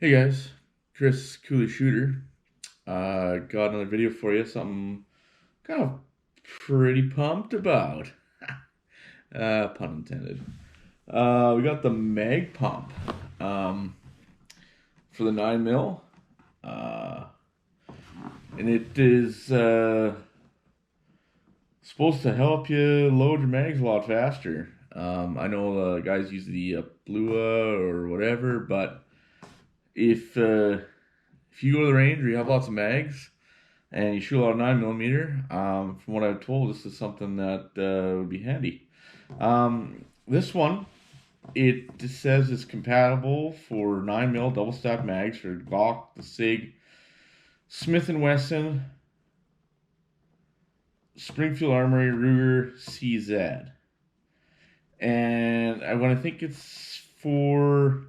Hey guys, Chris Cooley Shooter. Got another video for you. Something kind of pretty pumped about. Pun intended. We got the mag pump for the 9 mil, uh, and it is supposed to help you load your mags a lot faster. I know guys use the Blua or whatever, but if you go to the range or you have lots of mags and you shoot a lot of 9 millimeter, from what I've told, this is something that would be handy. This one, it just says it's compatible for 9 mil double stack mags for Glock, the SIG, Smith and Wesson, Springfield Armory, Ruger, CZ. And when I think it's for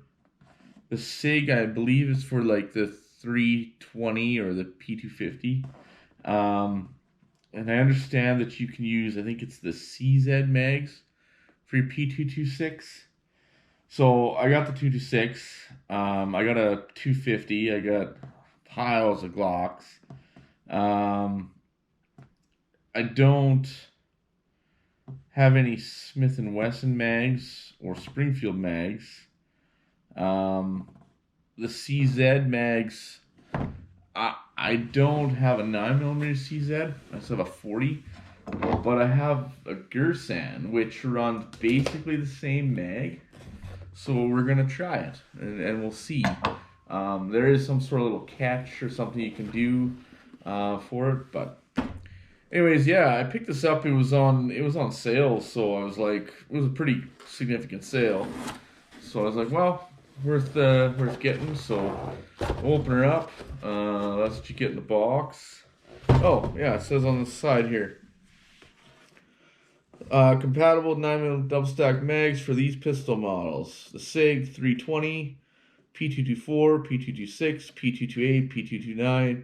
the SIG, I believe it's for like the 320 or the P250. And I understand that you can use, I think it's the CZ mags for your P226. So I got the 226. I got a 250. I got piles of Glocks. I don't have any Smith and Wesson mags or Springfield mags. The CZ mags, I don't have a 9 millimeter CZ. I still have a 40, but I have a Gersan, which runs basically the same mag. So we're gonna try it, and we'll see. There is some sort of little catch or something you can do for it, but anyways, yeah, I picked this up. It was on sale, so I was like, it was a pretty significant sale. So I was like, well, worth getting. So we'll open her up. That's what you get in the box. Oh yeah, it says on the side here. Compatible 9mm double stack mags for these pistol models: the SIG 320, P224, P226, P228, P229,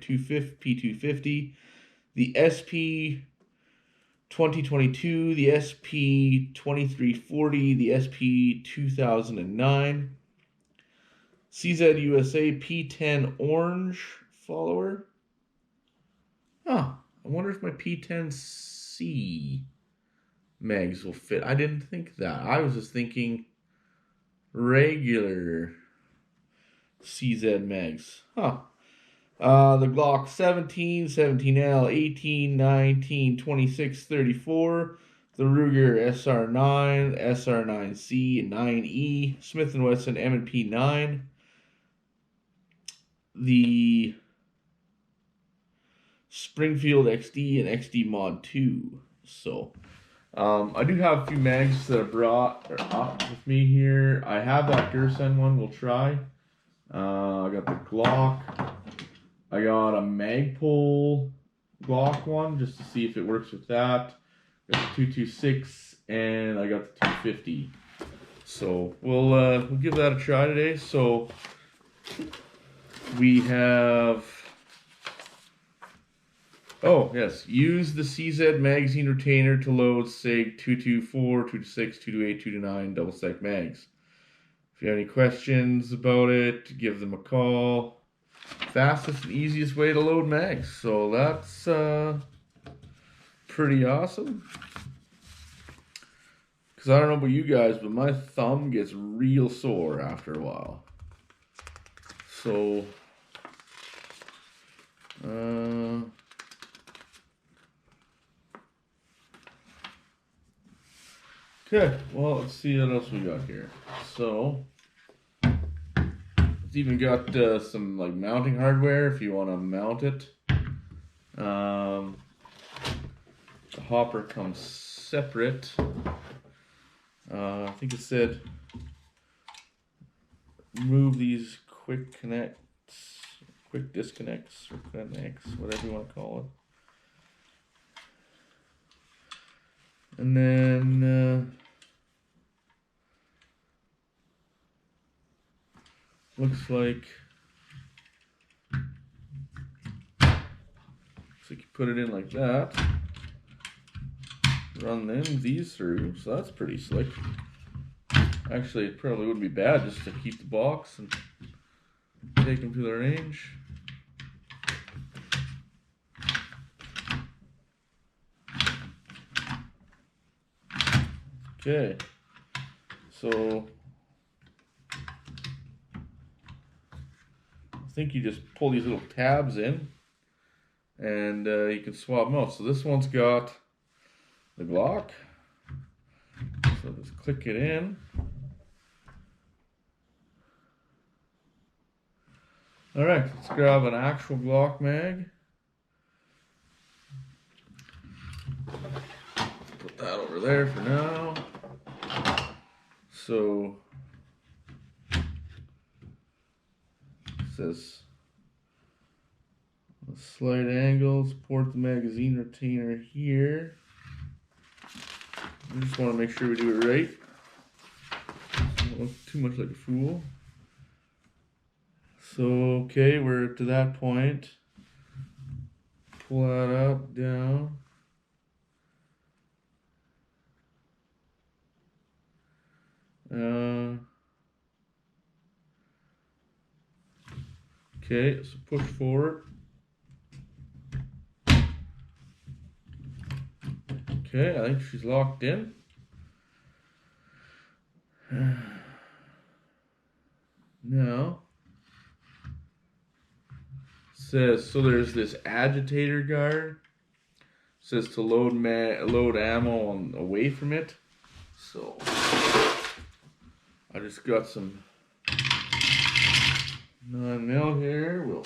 P250, the SP 2022, the SP 2340, the SP 2009, CZ USA P10 orange follower. Huh. I wonder if my P10C mags will fit. I didn't think that. I was just thinking regular CZ mags. Huh. The Glock 17, 17L, 18, 19, 26, 34. The Ruger SR9, SR9C, 9E. Smith & Wesson M&P 9. The Springfield XD and XD Mod 2. So, I do have a few mags that I brought up with me here. I have that Gersan one. We'll try. I got the Glock. I got a Magpul Glock one just to see if it works with that. Got the 226 and I got the 250. So we'll give that a try today. So we have, oh yes, use the CZ magazine retainer to load SIG 224, 226, 228, 229 double stack mags. If you have any questions about it, give them a call. Fastest and easiest way to load mags. So that's pretty awesome. Because I don't know about you guys, but my thumb gets real sore after a while. So, okay, well, let's see what else we got here. So, it's even got some like mounting hardware if you want to mount it. The hopper comes separate. I think it said remove these quick disconnects, or connects, whatever you want to call it. And then looks like you put it in like that, run these through, so that's pretty slick. Actually, it probably wouldn't be bad just to keep the box and take them to the range. Okay, so I think you just pull these little tabs in and you can swap them out. So this one's got the Glock, so just click it in. Alright, let's grab an actual Glock mag. Put that over there for now. So it says a slight angle, support the magazine retainer here. We just want to make sure we do it right. Don't look too much like a fool. So okay, we're to that point. Pull that up, down. Okay, so push forward. Okay, I think she's locked in. Now, says, so there's this agitator guard. Says to load ammo away from it. So I just got some 9mm here.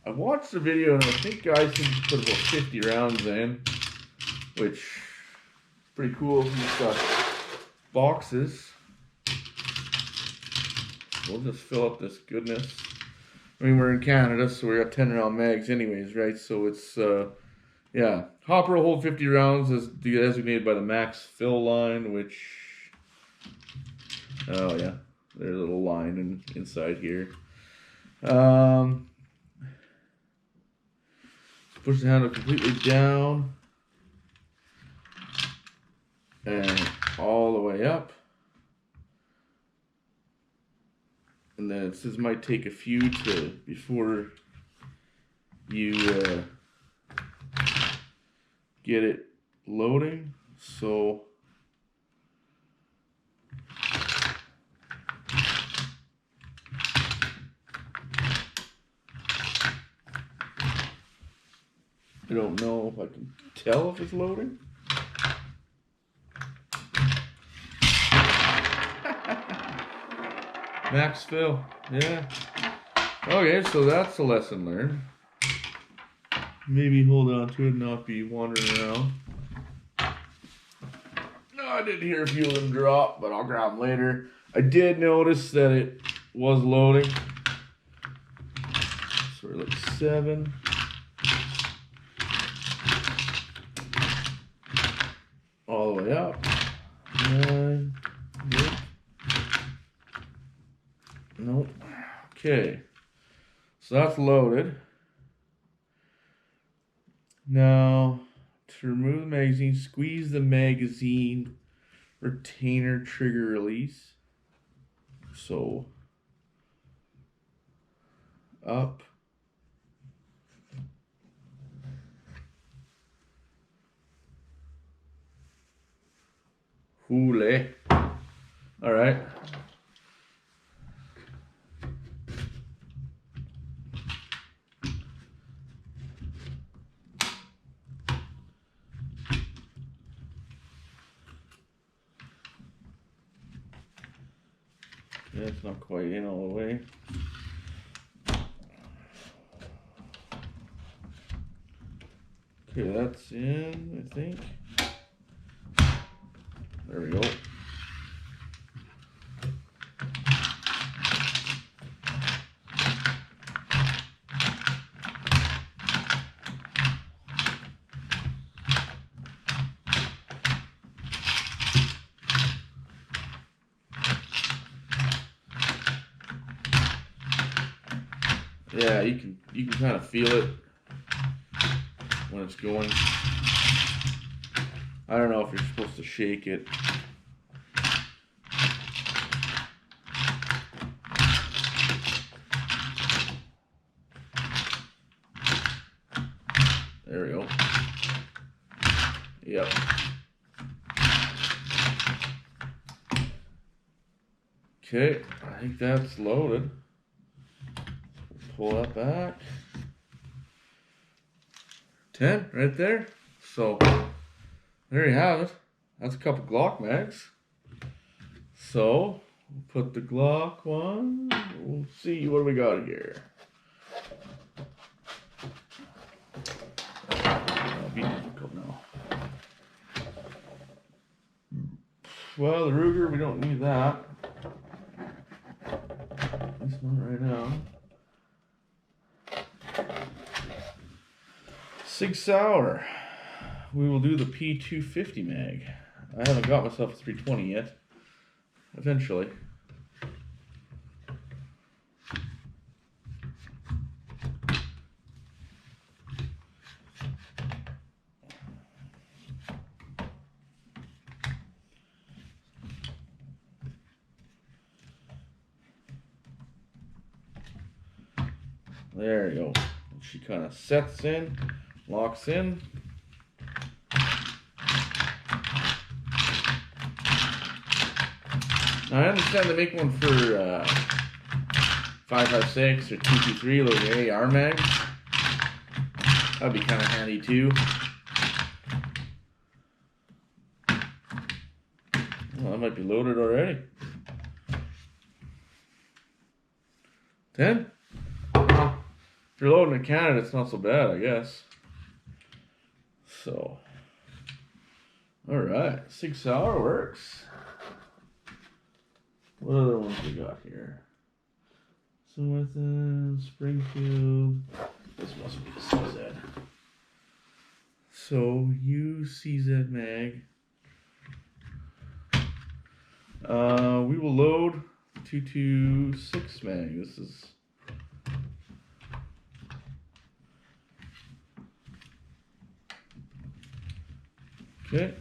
I watched the video and I think guys seem to put about 50 rounds in, which is pretty cool. He's got boxes. We'll just fill up this goodness. I mean, we're in Canada, so we got 10 round mags anyways, right? So it's yeah, hopper will hold 50 rounds as designated by the max fill line, which, oh yeah, there's a little line inside here. Push the handle completely down and all the way up. And then it says might take a few before you get it loading. So I don't know if I can tell if it's loading. Max fill, yeah. Okay, so that's a lesson learned. Maybe hold on to it and not be wandering around. No, I didn't hear a few of them drop, but I'll grab them later. I did notice that it was loading. So we're like 7. All the way up. 9. 8. Nope. Okay. So that's loaded. Now, to remove the magazine, squeeze the magazine retainer trigger release. So, up. Hule. All right. Yeah, it's not quite in all the way. Okay, that's in, I think. There we go. Yeah, you can kind of feel it when it's going. I don't know if you're supposed to shake it. There we go. Yep. Okay, I think that's loaded. Pull that back. 10 right there. So there you have it. That's a couple Glock mags. So we'll put the Glock one. We'll see what we got here. That'll be difficult now. Well, the Luger, we don't need that. At least not right now. Sig Sauer. We will do the P250 mag. I haven't got myself a 320 yet. Eventually. There you go. She kind of sets in, locks in. Now, I understand they make one for 5.56 or 223 little AR mags. That'd be kind of handy too. Well, that might be loaded already. 10? If you're loading in Canada, it's not so bad, I guess. So, alright, Sig Sauer works. What other ones we got here? Something, Springfield. This must be the CZ. So, UCZ mag. We will load 226 mag. This is. Okay.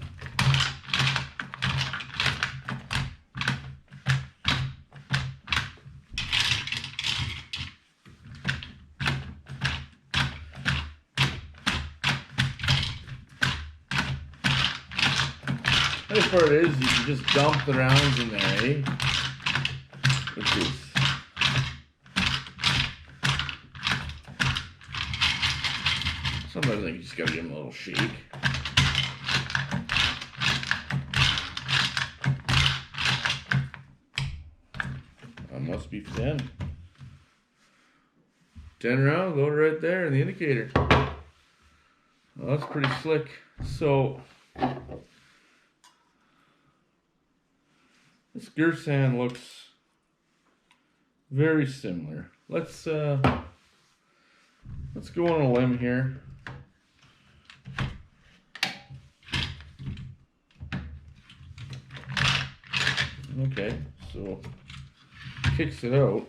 The nice part is you can just dump the rounds in there, eh? Which is sometimes I think you just gotta give them a little shake. That must be 10. 10 rounds, load right there in the indicator. Well, that's pretty slick. So this Gersan looks very similar. Let's go on a limb here. Okay, so kicks it out.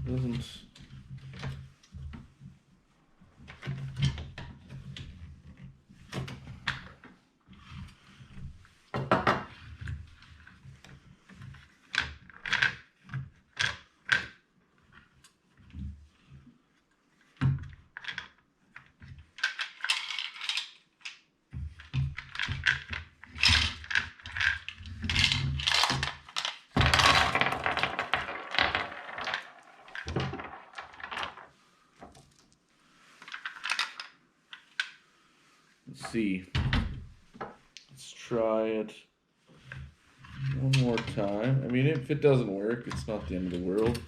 Doesn't. Let's see. Let's try it one more time. I mean, if it doesn't work, it's not the end of the world.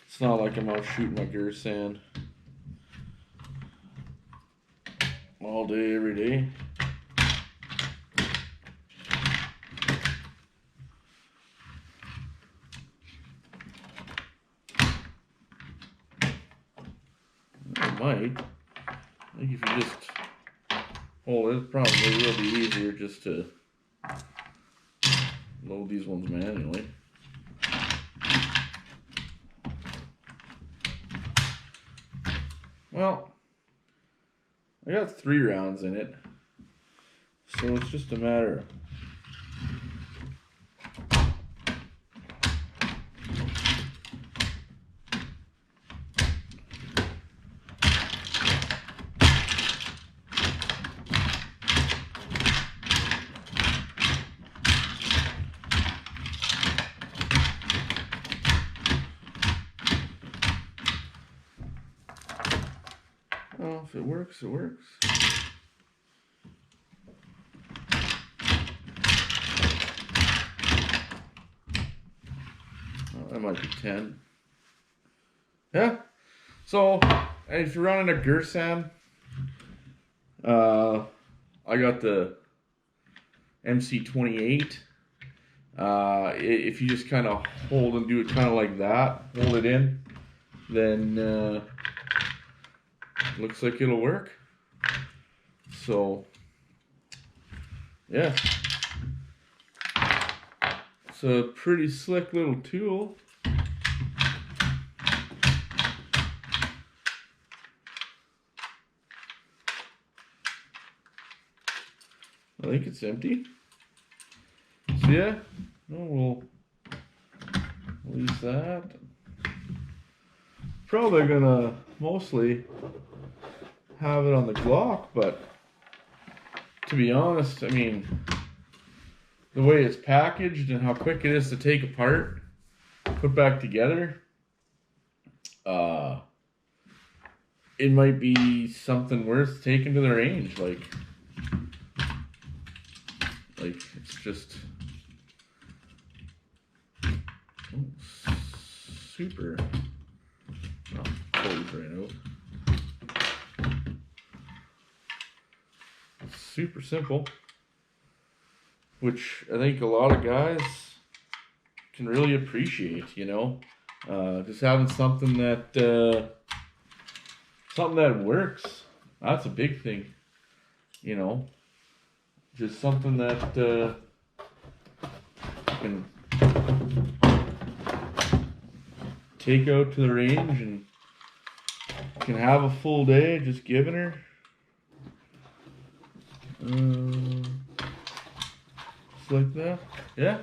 It's not like I'm out shooting my Gersan all day, every day. It might. I think if you just hold it, probably will be easier just to load these ones manually. Well, I got 3 rounds in it, so it's just a matter if it works, it works. Oh, that might be 10. Yeah. So, if you're running a Gersan, I got the MC28. If you just kind of hold and do it kind of like that, hold it in, then looks like it'll work. So, yeah. It's a pretty slick little tool. I think it's empty. So yeah, we'll use that. Probably gonna mostly have it on the Glock, but to be honest, I mean, the way it's packaged and how quick it is to take apart, put back together, it might be something worth taking to the range. Like it's just super. Oh, pull these right out. It's super simple, which I think a lot of guys can really appreciate. You know, just having something that works. That's a big thing. You know, just something that can take out to the range and can have a full day just giving her. Just like that. Yeah.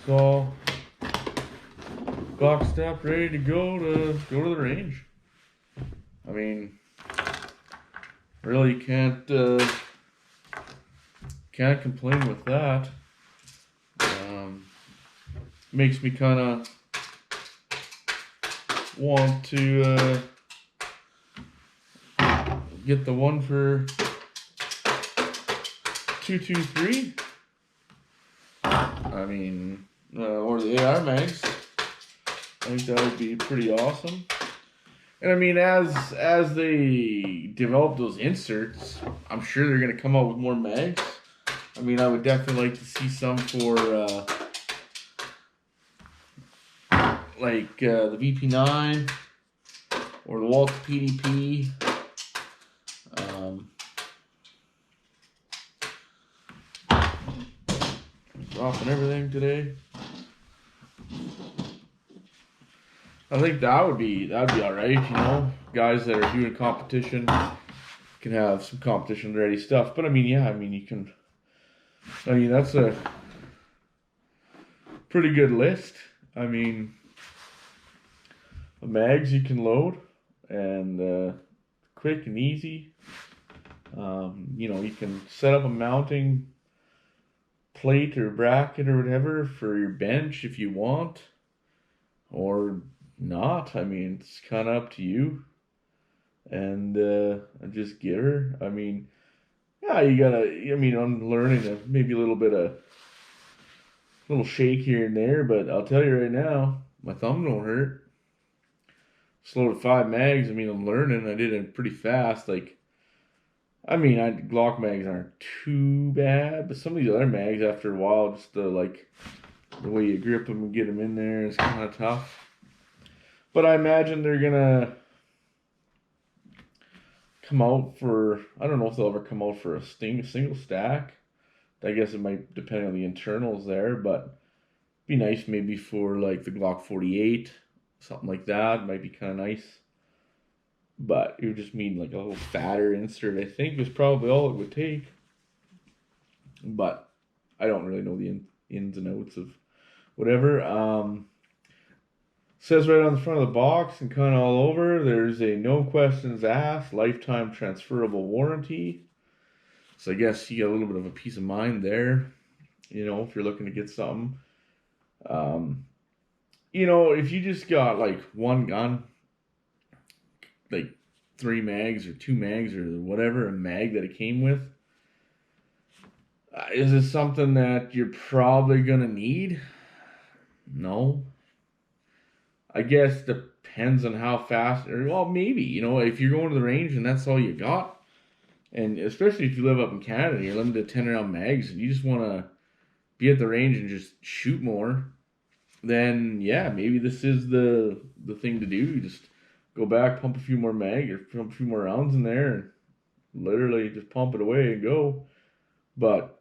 So Glock strapped, ready to go to the range. I mean, really can't complain with that. Makes me kind of want to get the one for 223. I mean, or the AR mags. I think that would be pretty awesome. And I mean, as they develop those inserts, I'm sure they're gonna come out with more mags. I mean, I would definitely like to see some for like the VP9 or the Waltz PDP. Dropping everything today. I think that'd be all right. You know, guys that are doing competition can have some competition ready stuff. But I mean, yeah, I mean you can. I mean that's a pretty good list. I mean, the mags you can load and quick and easy. You know, you can set up a mounting plate or bracket or whatever for your bench if you want, or not. I mean, it's kind of up to you. And just give her. I mean, yeah, you gotta. I mean, I'm learning maybe a little shake here and there, but I'll tell you right now, my thumb don't hurt. Slow to 5 mags. I mean, I'm learning. I did it pretty fast. Like, I mean, Glock mags aren't too bad, but some of these other mags, after a while, just the way you grip them and get them in there is kind of tough. But I imagine they're gonna come out for, I don't know if they'll ever come out for a single stack. I guess it might depend on the internals there, but be nice maybe for like the Glock 48, something like that. Might be kind of nice. But it would just mean like a little fatter insert, I think, is probably all it would take. But I don't really know the ins and outs of whatever. Says right on the front of the box and kind of all over, there's a no questions asked, lifetime transferable warranty. So I guess you get a little bit of a peace of mind there, you know, if you're looking to get something. You know, if you just got like one gun, like 3 mags or 2 mags or whatever, a mag that it came with. Is it something that you're probably going to need? No. I guess depends on how fast, or well, maybe, if you're going to the range and that's all you got, and especially if you live up in Canada, you're limited to 10 round mags, and you just want to be at the range and just shoot more, then yeah, maybe this is the thing to do. You just go back, pump a few more mag, or pump a few more rounds in there, and literally just pump it away and go. But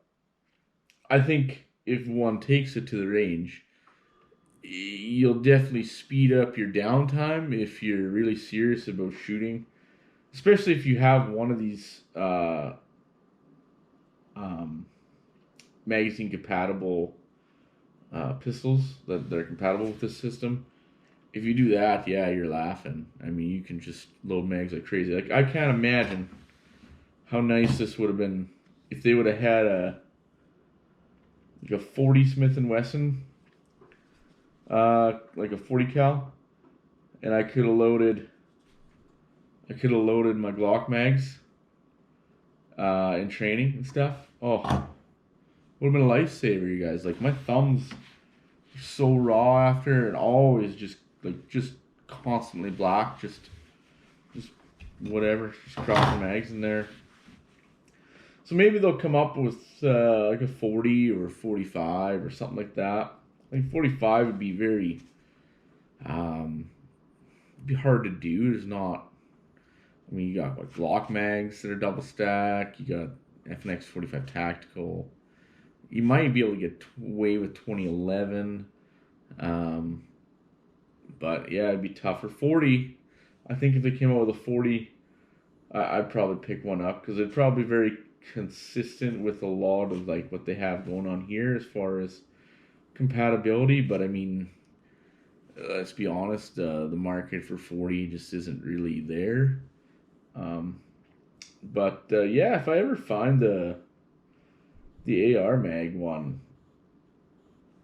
I think if one takes it to the range, you'll definitely speed up your downtime if you're really serious about shooting, especially if you have one of these magazine compatible pistols that are compatible with this system. If you do that, yeah, you're laughing. I mean, you can just load mags like crazy. Like, I can't imagine how nice this would have been if they would have had a 40 Smith & Wesson, like a 40 cal, and I could have loaded my Glock mags in training and stuff. Oh, would have been a lifesaver, you guys. Like, my thumbs are so raw after, and always just constantly black, just whatever, just crossing mags in there. So maybe they'll come up with like a 40 or 45 or something like that. I think 45 would be very, be hard to do. There's not, I mean, you got like Glock mags that are double stack. You got FNX 45 tactical. You might be able to get away with 2011. But yeah, it'd be tougher. 40, I think if they came out with a 40, I'd probably pick one up because it'd probably be very consistent with a lot of like what they have going on here as far as compatibility. But I mean, let's be honest, the market for 40 just isn't really there. But yeah, if I ever find the AR mag one,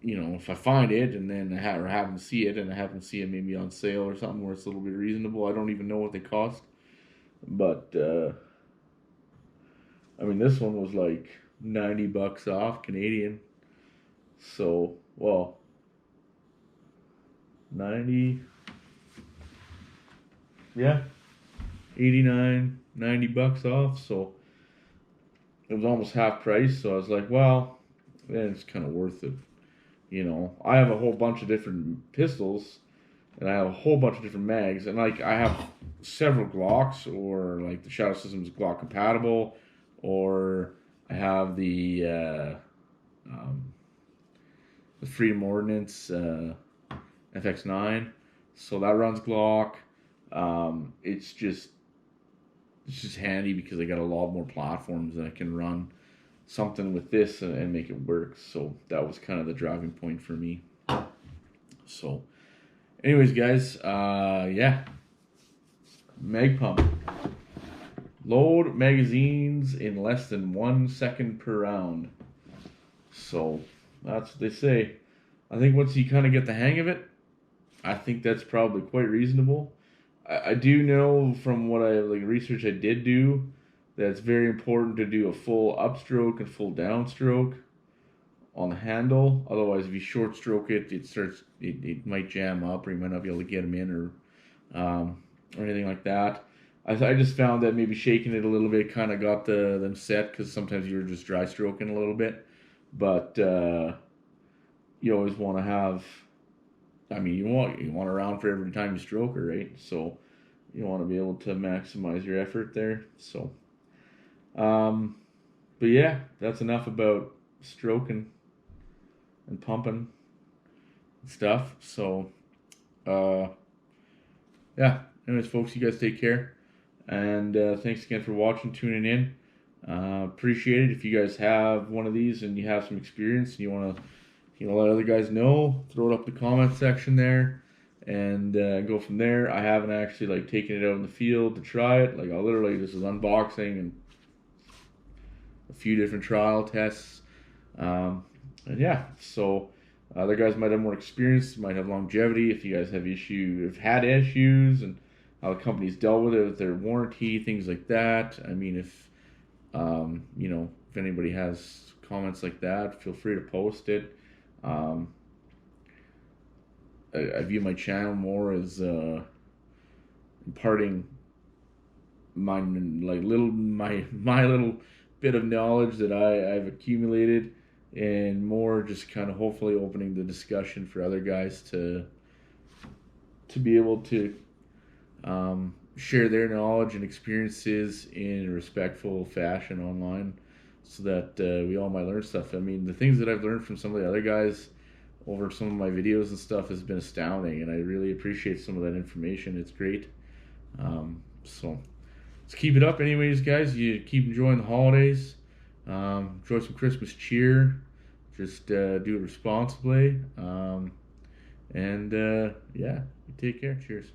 if I find it and then I happen to see it and I happen to see it maybe on sale or something where it's a little bit reasonable, I don't even know what they cost. But I mean, this one was like $90 off Canadian. So, well, 90, yeah, 89, $90 off. So it was almost half price. So I was like, well, then it's kind of worth it. I have a whole bunch of different pistols and I have a whole bunch of different mags, and like I have several Glocks, or like the Shadow System is Glock compatible, or I have the Freedom Ordnance FX9, so that runs Glock. It's just handy because I got a lot more platforms that I can run something with this and make it work. So that was kind of the driving point for me. So anyways, guys, yeah, mag pump. Load magazines in less than 1 second per round. So that's what they say. I think once you kind of get the hang of it, I think that's probably quite reasonable. I do know from what research I did do, that it's very important to do a full upstroke and full downstroke on the handle. Otherwise, if you short stroke it, it might jam up, or you might not be able to get them in, or anything like that. I just found that maybe shaking it a little bit kind of got them set, because sometimes you were just dry stroking a little bit. But you always want to have, I mean, you want a round for every time you stroke her, right? So you want to be able to maximize your effort there. So, but yeah, that's enough about stroking and pumping and stuff. So, yeah. Anyways, folks, you guys take care. And thanks again for watching, tuning in. Appreciate it. If you guys have one of these and you have some experience and you want to let other guys know, throw it up in the comment section there, and go from there. I haven't actually taken it out in the field to try it. I'll literally, this is unboxing and a few different trial tests. And yeah, so other guys might have more experience, might have longevity. If you guys have had issues and how the company's dealt with it, with their warranty, things like that. I mean, if if anybody has comments like that, feel free to post it. I view my channel more as imparting my little bit of knowledge that I've accumulated, and more just kind of hopefully opening the discussion for other guys to be able to share their knowledge and experiences in a respectful fashion online, so that we all might learn stuff. I mean, the things that I've learned from some of the other guys over some of my videos and stuff has been astounding, and I really appreciate some of that information. It's great. So let's keep it up anyways, guys. You keep enjoying the holidays. Enjoy some Christmas cheer. Just do it responsibly. And yeah, you take care. Cheers.